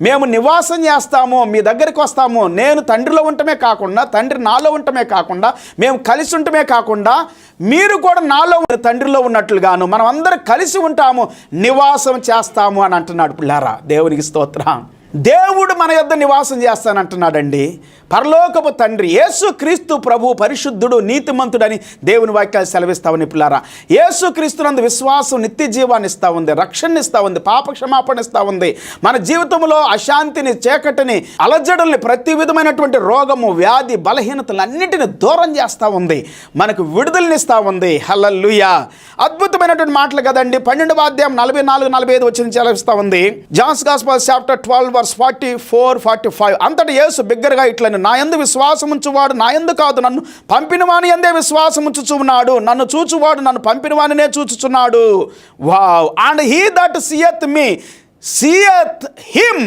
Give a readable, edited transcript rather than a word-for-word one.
మేము నివాసం చేస్తాము, మీ దగ్గరికి వస్తాము. నేను తండ్రిలో ఉండటమే కాకుండా, తండ్రి నాలో ఉండటమే కాకుండా, మేము కలిసి ఉండటమే కాకుండా, మీరు కూడా నాలో తండ్రిలో ఉన్నట్లుగాను మనం అందరం కలిసి ఉంటాము, నివాసం చేస్తాము అని అంటున్నాడు. పిల్లారా, దేవునికి స్తోత్రం. దేవుడు మన యొద్ద నివాసం చేస్తానంటున్నాడండి. పరలోకపు తండ్రి యేసు క్రీస్తు ప్రభు పరిశుద్ధుడు, నీతిమంతుడని దేవుని వాక్యాలు సెలవిస్తామని. పిల్లారా, యేసు క్రీస్తునందు విశ్వాసం నిత్య జీవాన్ని ఇస్తూ ఉంది, రక్షణ ఇస్తూ ఉంది, పాప క్షమాపణ ఇస్తూ ఉంది. మన జీవితంలో అశాంతిని, చీకటిని, అలజడుల్ని, ప్రతి విధమైనటువంటి రోగము, వ్యాధి, బలహీనతలు అన్నిటిని దూరం చేస్తూ ఉంది, మనకు విడుదలనిస్తూ ఉంది. హల్లెలూయా. అద్భుతమైనటువంటి మాటలు కదండి. 12వ అధ్యాయం 44-45 వచ్చిన సెలవిస్తూ ఉంది. Johne's gospel chapter 12:44-45. అంతటి యేసు బిగ్గరగా ఇట్లని, నా యందు విశ్వాసం ఉంచువాడు నా యందు కాదు, నన్ను పంపిన వాని యందే విశ్వాసం ఉంచుచున్నాడు. నన్ను చూచువాడు నన్ను పంపిన వానినే చూచుచున్నాడు. Wow. And he that seeth me seeth him